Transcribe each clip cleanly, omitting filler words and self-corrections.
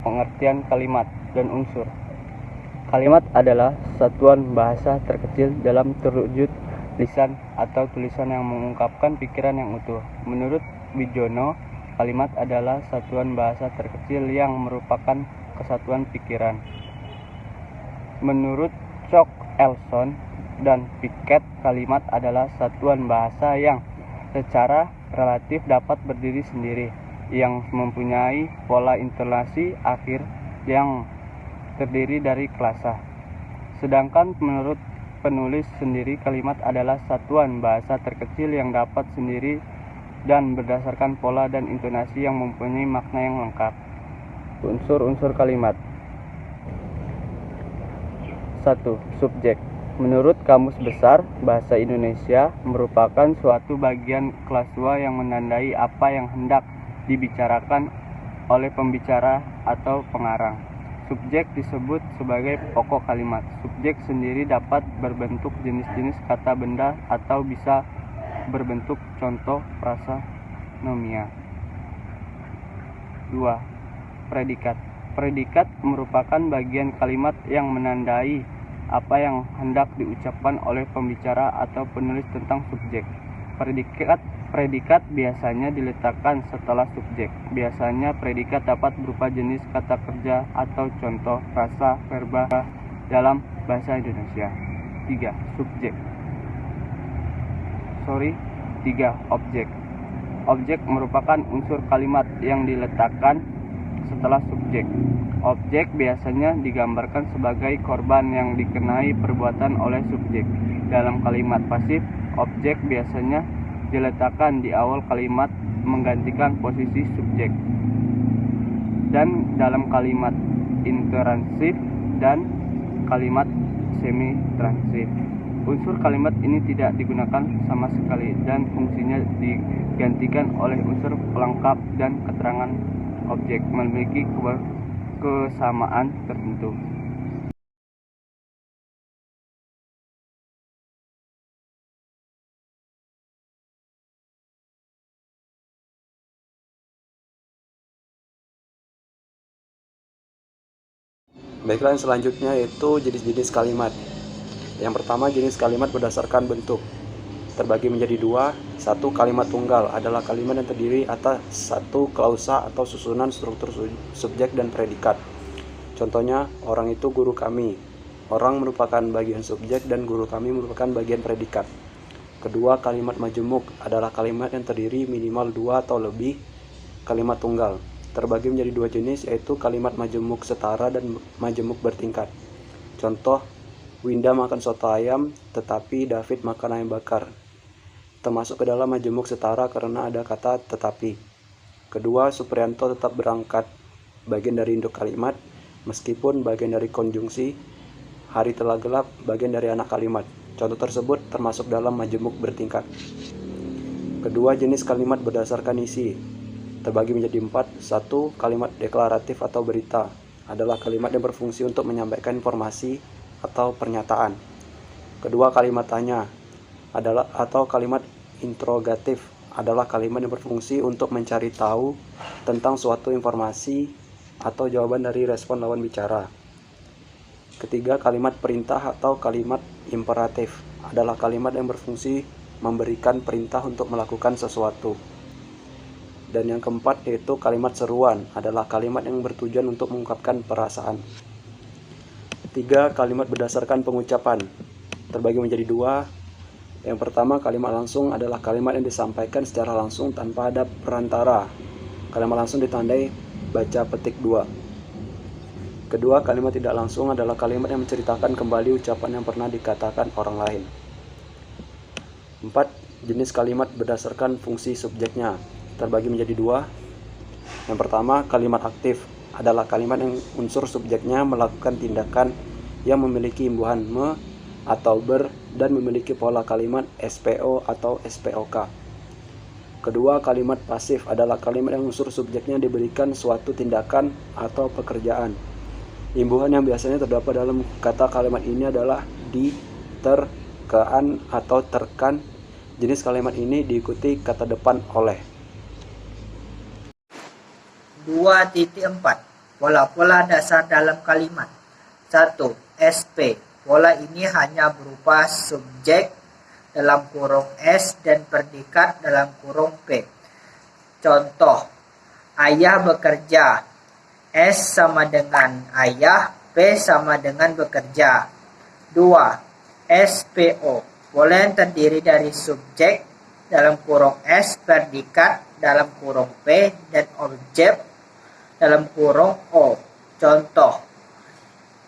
pengertian kalimat dan unsur. Kalimat adalah satuan bahasa terkecil dalam terwujud lisan atau tulisan yang mengungkapkan pikiran yang utuh. Menurut Wijono, kalimat adalah satuan bahasa terkecil yang merupakan kesatuan pikiran. Menurut Chuck Elson dan Pickett, kalimat adalah satuan bahasa yang secara relatif dapat berdiri sendiri, yang mempunyai pola intonasi akhir yang terdiri dari klasa. Sedangkan menurut penulis sendiri, kalimat adalah satuan bahasa terkecil yang dapat sendiri dan berdasarkan pola dan intonasi yang mempunyai makna yang lengkap. Unsur-unsur kalimat. 1. Subjek. Menurut Kamus Besar Bahasa Indonesia, merupakan suatu bagian klasua yang menandai apa yang hendak dibicarakan oleh pembicara atau pengarang. Subjek disebut sebagai pokok kalimat. Subjek sendiri dapat berbentuk jenis-jenis kata benda atau bisa berbentuk contoh frasa nomia. 2. Predikat. Predikat merupakan bagian kalimat yang menandai apa yang hendak diucapkan oleh pembicara atau penulis tentang subjek. Predikat biasanya diletakkan setelah subjek. Biasanya predikat dapat berupa jenis kata kerja atau contoh frasa verba dalam bahasa Indonesia. 3. Objek. Objek merupakan unsur kalimat yang diletakkan setelah subjek. Objek biasanya digambarkan sebagai korban yang dikenai perbuatan oleh subjek. Dalam kalimat pasif, objek biasanya diletakkan di awal kalimat menggantikan posisi subjek. Dan dalam kalimat interansif dan kalimat semi-transif, unsur kalimat ini tidak digunakan sama sekali dan fungsinya digantikan oleh unsur pelengkap dan keterangan. Objek memiliki kesamaan tertentu. Baiklah, yang selanjutnya yaitu jenis-jenis kalimat. Yang pertama, jenis kalimat berdasarkan bentuk. Terbagi menjadi dua. Satu, kalimat tunggal adalah kalimat yang terdiri atas satu klausa atau susunan struktur subjek dan predikat. Contohnya, orang itu guru kami. Orang merupakan bagian subjek dan guru kami merupakan bagian predikat. Kedua, kalimat majemuk adalah kalimat yang terdiri minimal dua atau lebih kalimat tunggal. Terbagi menjadi dua jenis, yaitu kalimat majemuk setara dan majemuk bertingkat. Contoh, Winda makan soto ayam, tetapi David makan ayam bakar. Termasuk ke dalam majemuk setara karena ada kata tetapi. Kedua, Supriyanto tetap berangkat, bagian dari induk kalimat, meskipun bagian dari konjungsi. Hari telah gelap, bagian dari anak kalimat. Contoh tersebut termasuk dalam majemuk bertingkat. Kedua, jenis kalimat berdasarkan isi. Terbagi menjadi empat. Satu, kalimat deklaratif atau berita adalah kalimat yang berfungsi untuk menyampaikan informasi atau pernyataan. Kedua, kalimat tanya atau kalimat interrogatif adalah kalimat yang berfungsi untuk mencari tahu tentang suatu informasi atau jawaban dari respon lawan bicara. Ketiga, kalimat perintah atau kalimat imperatif adalah kalimat yang berfungsi memberikan perintah untuk melakukan sesuatu. Dan yang keempat yaitu kalimat seruan adalah kalimat yang bertujuan untuk mengungkapkan perasaan. Tiga, kalimat berdasarkan pengucapan terbagi menjadi dua. Yang pertama, kalimat langsung adalah kalimat yang disampaikan secara langsung tanpa ada perantara. Kalimat langsung ditandai baca petik 2. Kedua, kalimat tidak langsung adalah kalimat yang menceritakan kembali ucapan yang pernah dikatakan orang lain. 4. Jenis kalimat berdasarkan fungsi subjeknya terbagi menjadi dua. Yang pertama, kalimat aktif adalah kalimat yang unsur subjeknya melakukan tindakan yang memiliki imbuhan me atau ber dan memiliki pola kalimat SPO atau SPOK. Kedua, kalimat pasif adalah kalimat yang unsur subjeknya diberikan suatu tindakan atau pekerjaan. Imbuhan yang biasanya terdapat dalam kata kalimat ini adalah di, ter, kean, atau terkan. Jenis kalimat ini diikuti kata depan oleh. 2.4 Pola-pola dasar dalam kalimat. 1. SP. Pola ini hanya berupa subjek dalam kurung S dan predikat dalam kurung P. Contoh, ayah bekerja. S sama dengan ayah, P sama dengan bekerja. 2. SPO. Pola yang terdiri dari subjek dalam kurung S, predikat dalam kurung P, dan objek dalam kurung O. Contoh,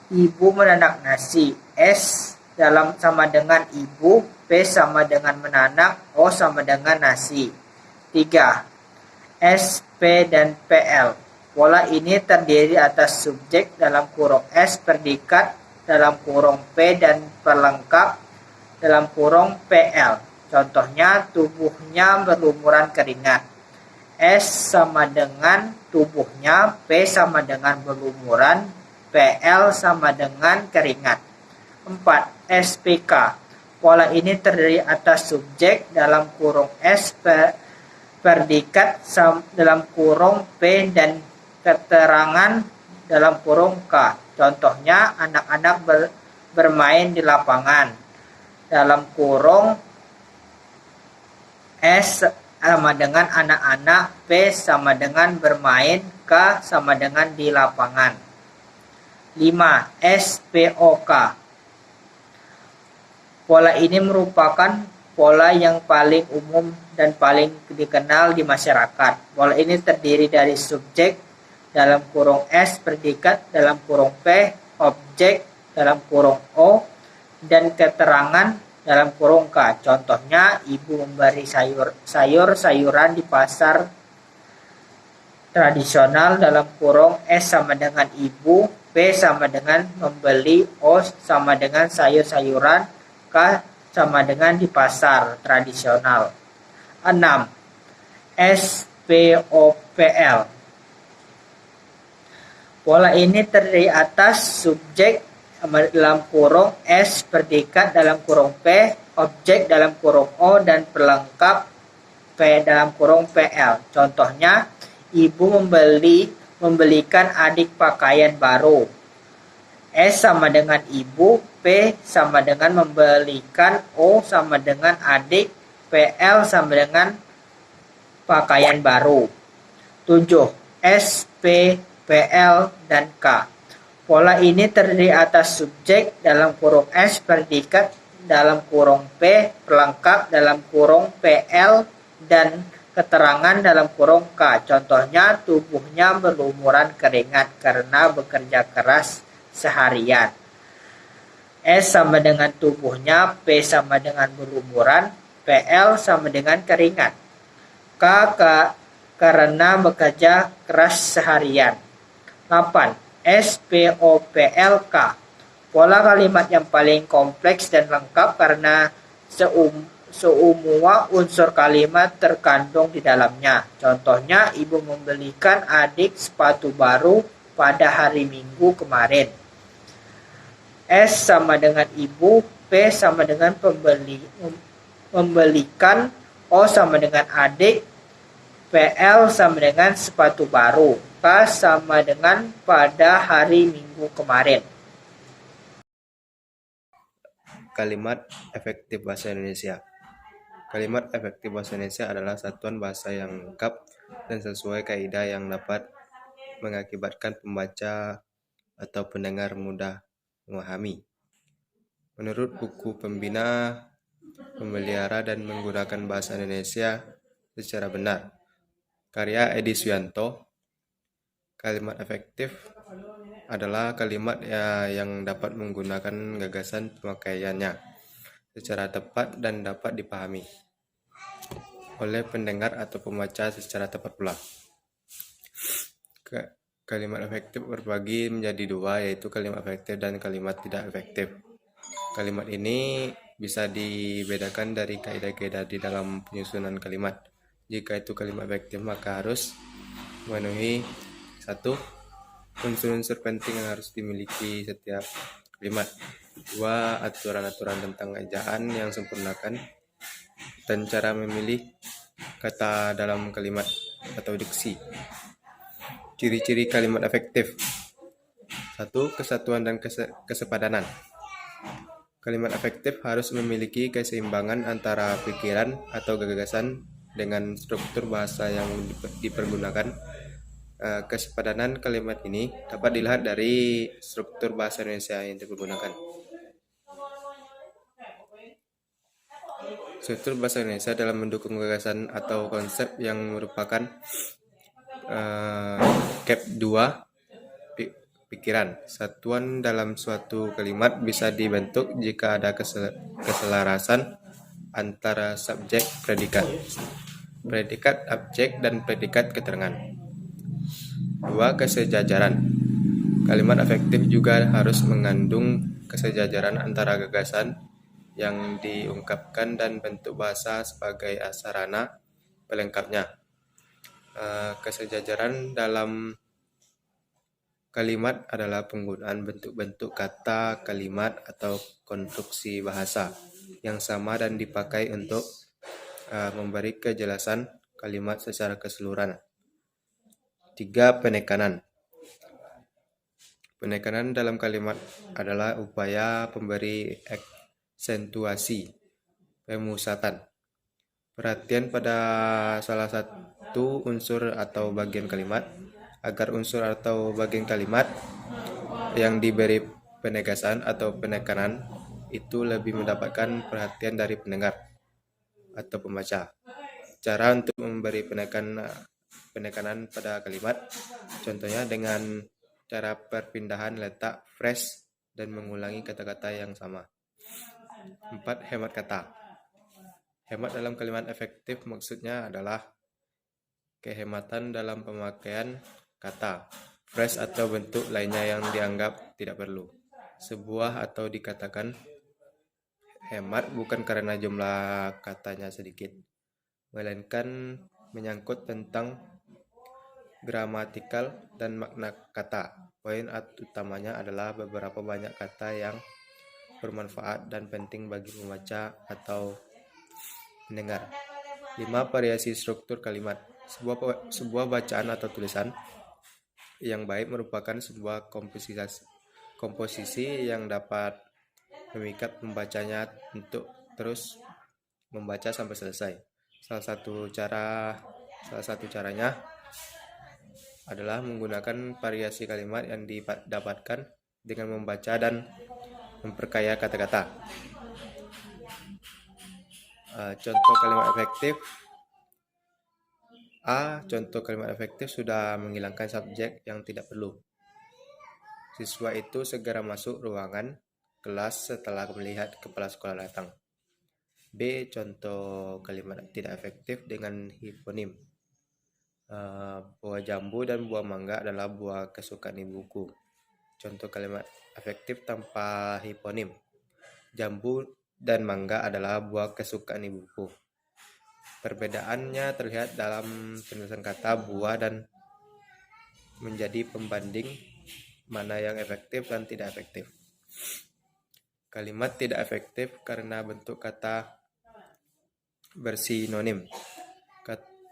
ibu menanak nasi. S dalam sama dengan ibu, P sama dengan menanak, O sama dengan nasi. 3. SP dan PL. Pola ini terdiri atas subjek dalam kurung S, predikat dalam kurung P, dan pelengkap dalam kurung PL. Contohnya, tubuhnya berlumuran keringat. S sama dengan tubuhnya, P sama dengan berlumuran, PL sama dengan keringat. 4. SPK. Pola ini terdiri atas subjek dalam kurung S, predikat dalam kurung P, dan keterangan dalam kurung K. Contohnya, anak-anak bermain di lapangan. Dalam kurung S sama dengan anak-anak, P sama dengan bermain, K sama dengan di lapangan. 5. SPOK. Pola ini merupakan pola yang paling umum dan paling dikenal di masyarakat. Pola ini terdiri dari subjek dalam kurung S, predikat dalam kurung P, objek dalam kurung O, dan keterangan dalam kurung K. Contohnya, ibu memberi sayur-sayuran di pasar tradisional. Dalam kurung S sama dengan ibu, P sama dengan membeli, O sama dengan sayur-sayuran, K sama dengan di pasar tradisional. 6. SPOPL. Pola ini terdiri atas subjek dalam kurung S, predikat dalam kurung P, objek dalam kurung O, dan pelengkap P dalam kurung PL. Contohnya, ibu membelikan adik pakaian baru. S sama dengan ibu, P sama dengan membelikan, O sama dengan adik, PL sama dengan pakaian baru. 7. SP, PL, dan K. Pola ini terdiri atas subjek dalam kurung S, predikat dalam kurung P, pelengkap dalam kurung PL, dan keterangan dalam kurung K. Contohnya, tubuhnya berlumuran keringat karena bekerja keras seharian. S sama dengan tubuhnya, P sama dengan berlumuran, PL sama dengan keringat, K karena bekerja keras seharian. 8. SPOPLK. Pola kalimat yang paling kompleks dan lengkap karena semua unsur kalimat terkandung di dalamnya. Contohnya, ibu membelikan adik sepatu baru pada hari Minggu kemarin. S sama dengan ibu, P sama dengan membelikan, O sama dengan adik, PL sama dengan sepatu baru, K sama dengan pada hari Minggu kemarin. Kalimat efektif bahasa Indonesia. Kalimat efektif bahasa Indonesia adalah satuan bahasa yang lengkap dan sesuai kaidah yang dapat mengakibatkan pembaca atau pendengar mudah memahami. Menurut buku Pembina Memelihara dan Menggunakan Bahasa Indonesia secara Benar, karya Edi Suyanto, kalimat efektif adalah kalimat yang dapat menggunakan gagasan pemakaiannya secara tepat dan dapat dipahami oleh pendengar atau pembaca secara tepat pula. Kalimat efektif berbagi menjadi dua, yaitu kalimat efektif dan kalimat tidak efektif. Kalimat ini bisa dibedakan dari kaidah-kaidah di dalam penyusunan kalimat. Jika itu kalimat efektif, maka harus memenuhi 1. Unsur-unsur penting yang harus dimiliki setiap kalimat. 2. Aturan-aturan tentang ejaan yang sempurnakan dan cara memilih kata dalam kalimat atau diksi. Ciri-ciri kalimat efektif. 1. Kesatuan dan kesepadanan. Kalimat efektif harus memiliki keseimbangan antara pikiran atau gagasan dengan struktur bahasa yang dipergunakan. Kesepadanan kalimat ini dapat dilihat dari struktur bahasa Indonesia yang dipergunakan. Struktur bahasa Indonesia dalam mendukung gagasan atau konsep yang merupakan cap 2 pikiran. Satuan dalam suatu kalimat bisa dibentuk jika ada keselarasan antara subjek, predikat, objek, dan predikat keterangan. 2. Kesejajaran. Kalimat efektif juga harus mengandung kesejajaran antara gagasan yang diungkapkan dan bentuk bahasa sebagai sarana pelengkapnya. Kesejajaran dalam kalimat adalah penggunaan bentuk-bentuk kata, kalimat, atau konstruksi bahasa yang sama dan dipakai untuk memberi kejelasan kalimat secara keseluruhan. 3. Penekanan. Penekanan dalam kalimat adalah upaya pemberi aksentuasi, pemusatan perhatian pada salah satu unsur atau bagian kalimat, agar unsur atau bagian kalimat yang diberi penegasan atau penekanan itu lebih mendapatkan perhatian dari pendengar atau pembaca. Cara untuk memberi penekanan pada kalimat, contohnya dengan cara perpindahan letak phrase dan mengulangi kata-kata yang sama. 4. Hemat kata. Hemat dalam kalimat efektif maksudnya adalah kehematan dalam pemakaian kata, phrase atau bentuk lainnya yang dianggap tidak perlu. Sebuah atau dikatakan hemat bukan karena jumlah katanya sedikit, melainkan menyangkut tentang gramatikal dan makna kata. Poin utamanya adalah beberapa banyak kata yang bermanfaat dan penting bagi pembaca atau pendengar. 5. Variasi struktur kalimat. Sebuah bacaan atau tulisan yang baik merupakan sebuah komposisi yang dapat memikat pembacanya untuk terus membaca sampai selesai. Salah satu caranya adalah menggunakan variasi kalimat yang didapatkan dengan membaca dan memperkaya kata-kata. Contoh kalimat efektif. A. Contoh kalimat efektif sudah menghilangkan subjek yang tidak perlu. Siswa itu segera masuk ruangan kelas setelah melihat kepala sekolah datang. B. Contoh kalimat tidak efektif dengan hiponim. Buah jambu dan buah mangga adalah buah kesukaan ibuku. Contoh kalimat efektif tanpa hiponim. Jambu dan mangga adalah buah kesukaan ibuku. Perbedaannya terlihat dalam penulisan kata buah dan menjadi pembanding mana yang efektif dan tidak efektif. Kalimat tidak efektif karena bentuk kata bersinonim.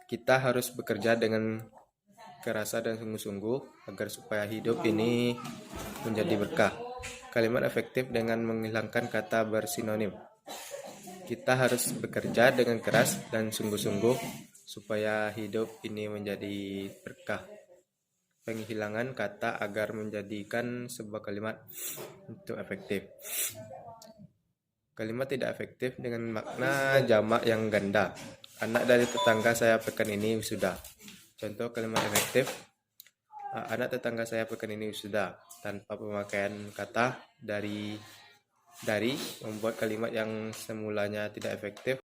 Kita harus bekerja dengan kerasa dan sungguh-sungguh agar supaya hidup ini menjadi berkah. Kalimat efektif dengan menghilangkan kata bersinonim. Kita harus bekerja dengan keras dan sungguh-sungguh supaya hidup ini menjadi berkah. Penghilangan kata agar menjadikan sebuah kalimat untuk efektif. Kalimat tidak efektif dengan makna jamak yang ganda. Anak dari tetangga saya pekan ini wisuda. Contoh kalimat efektif. Anak tetangga saya pekan ini wisuda. Tanpa pemakaian kata dari membuat kalimat yang semulanya tidak efektif